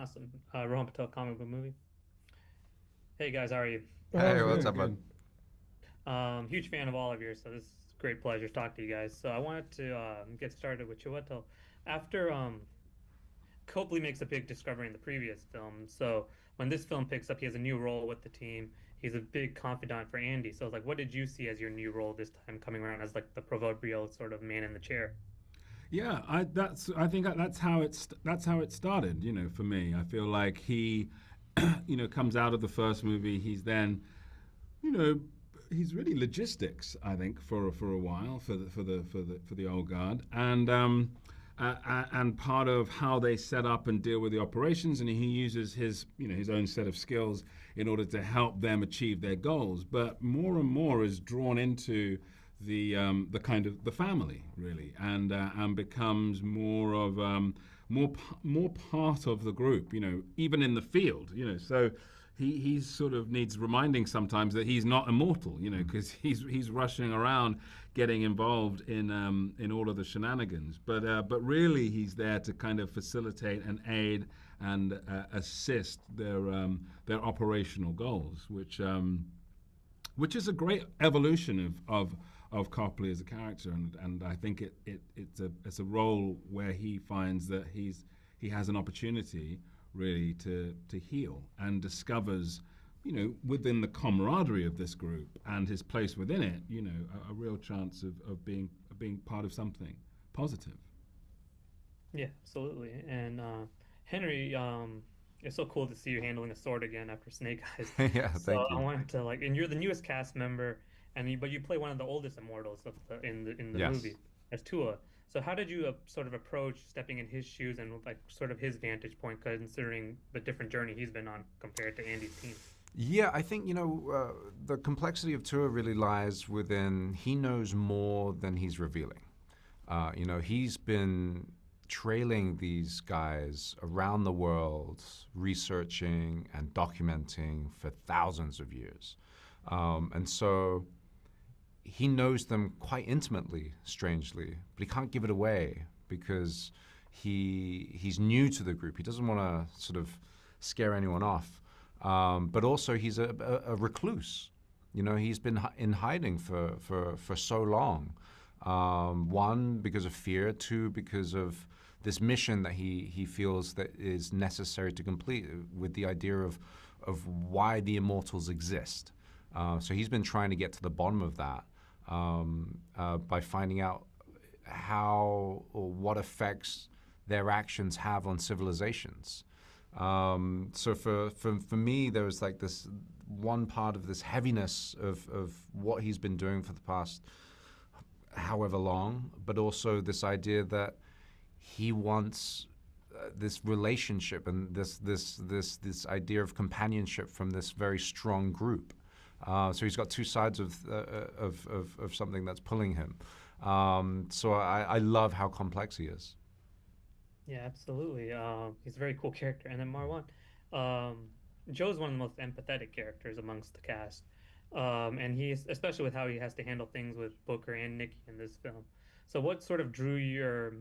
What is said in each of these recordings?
Awesome. Rohan Patel, comic book movie. Hey guys, how are you? Oh, Hey, what's good, up, bud? good. Huge fan of all of yours, so this is a great pleasure to talk to you guys. So I wanted to get started with Chiwetel. After Copley makes a big discovery in the previous film, so when this film picks up, he has a new role with the team. He's a big confidant for Andy. So what did you see as your new role this time, coming around as like the proverbial sort of man in the chair? Yeah, I think that's how it started. For me, I feel like he, comes out of the first movie. He's then, you know, he's really logistics. I think for a while for the old guard, and part of how they set up and deal with the operations, and he uses his own set of skills in order to help them achieve their goals. But more and more is drawn into the kind of the family really, and becomes more of more part of the group. Even in the field. So he sort of needs reminding sometimes that he's not immortal, because he's rushing around getting involved in all of the shenanigans. But really he's there to kind of facilitate and aid and assist their operational goals, which is a great evolution of Copley as a character, and I think it's a role where he finds that he has an opportunity really to heal, and discovers, within the camaraderie of this group and his place within it, a real chance of being part of something positive. Yeah, absolutely. And Henry, it's so cool to see you handling a sword again after Snake Eyes. Yeah, So thank I you. wanted to and you're the newest cast member, but you play one of the oldest immortals in the Yes. movie as Tua. So how did you sort of approach stepping in his shoes and like sort of his vantage point, considering the different journey he's been on compared to Andy's team? Yeah, I think, the complexity of Tua really lies within he knows more than he's revealing. He's been trailing these guys around the world, researching and documenting for thousands of years. And so he knows them quite intimately, strangely, but he can't give it away because he's new to the group. He doesn't want to sort of scare anyone off. But also, he's a recluse. He's been in hiding for so long. One, because of fear. Two, because of this mission that he feels that is necessary to complete, with the idea of why the immortals exist. So he's been trying to get to the bottom of that, by finding out how or what effects their actions have on civilizations. So for me, there was like this one part of this heaviness of what he's been doing for the past however long, but also this idea that he wants this relationship and this idea of companionship from this very strong group. So he's got two sides of something that's pulling him. So I love how complex he is. Yeah, absolutely. He's a very cool character. And then Marwan, um, Joe's one of the most empathetic characters amongst the cast. And he's especially with how he has to handle things with Booker and Nikki in this film. So what sort of drew your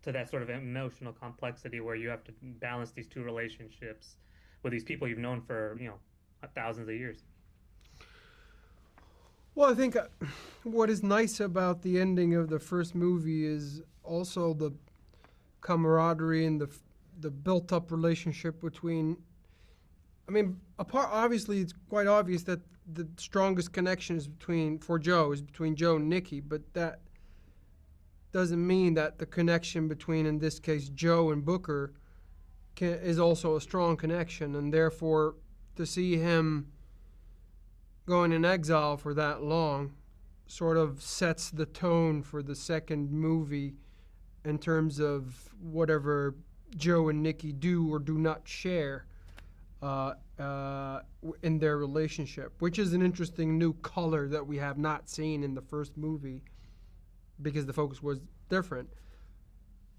to that sort of emotional complexity where you have to balance these two relationships with these people you've known for, thousands of years? Well, I think what is nice about the ending of the first movie is also the camaraderie and the built-up relationship between. I mean, apart obviously, it's quite obvious that the strongest connection is between Joe and Nikki, but that doesn't mean that the connection between, in this case, Joe and Booker is also a strong connection, and therefore to see him going in exile for that long sort of sets the tone for the second movie in terms of whatever Joe and Nikki do or do not share in their relationship, which is an interesting new color that we have not seen in the first movie because the focus was different.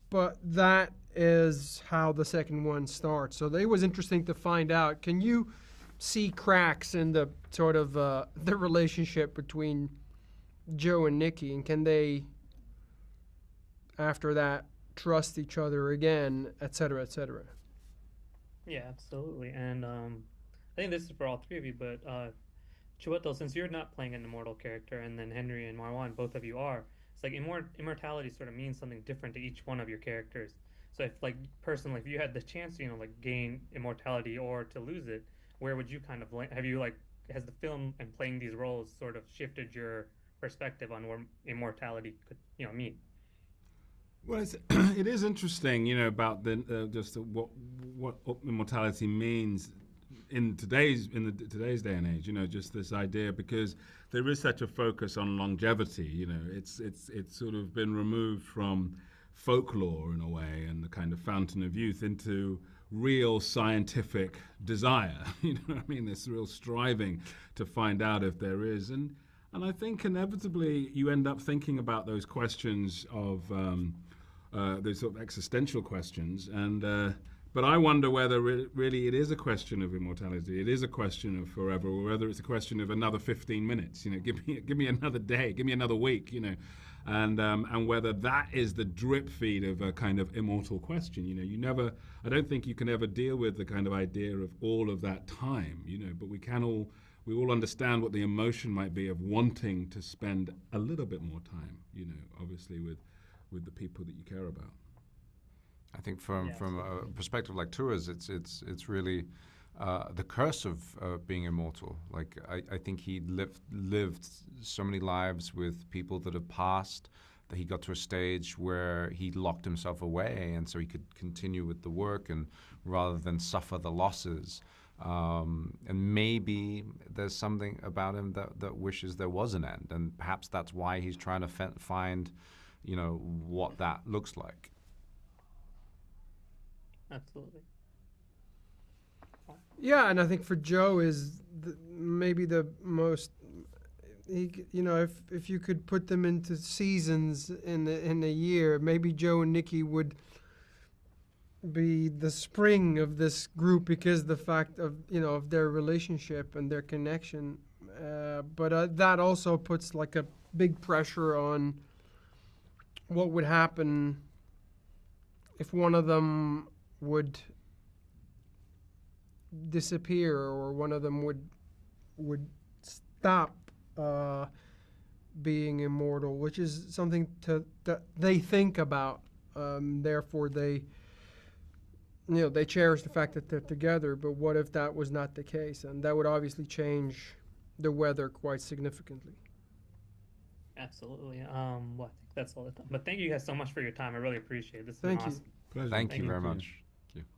But that is how the second one starts. So it was interesting to find out. Can you see cracks in the sort of the relationship between Joe and Nikki, and can they, after that, trust each other again, et cetera, et cetera? Yeah, absolutely. And I think this is for all three of you, but Chiwetel, since you're not playing an immortal character, and then Henry and Marwan, both of you are, it's like immortality sort of means something different to each one of your characters. So if like personally, if you had the chance to, like gain immortality or to lose it, where would you kind of have you like has the film and playing these roles sort of shifted your perspective on what immortality could, mean? Well, it is interesting, about the just what immortality means in today's day and age. Just this idea, because there is such a focus on longevity. It's sort of been removed from folklore in a way, and the kind of fountain of youth, into real scientific desire. What I mean? This real striving to find out if there is. And I think inevitably you end up thinking about those questions of those sort of existential questions. But I wonder whether really it is a question of immortality. It is a question of forever, or whether it's a question of another 15 minutes. Give me another day, give me another week. And whether that is the drip feed of a kind of immortal question. You never. I don't think you can ever deal with the kind of idea of all of that time. But we all understand what the emotion might be of wanting to spend a little bit more time. Obviously with the people that you care about. I think from Yeah, from a absolutely. perspective like Tua's, it's really the curse of being immortal. Like I think he lived so many lives with people that have passed, that he got to a stage where he locked himself away, and so he could continue with the work, and rather than suffer the losses. And maybe there's something about him that wishes there was an end, and perhaps that's why he's trying to find, what that looks like. Absolutely. Yeah, and I think for Joe is maybe the most. If you could put them into seasons in a year, maybe Joe and Nikki would be the spring of this group because the fact of their relationship and their connection. But that also puts like a big pressure on what would happen if one of them would disappear, or one of them would stop uh, being immortal, which is something that they think about. Therefore, they cherish the fact that they're together. But what if that was not the case? And that would obviously change the weather quite significantly. Absolutely. Well, I think that's all the time. But thank you guys so much for your time. I really appreciate it. This has been Thank you. awesome. Pleasure. Thank Thank you you. very Thank you. much. Thank you.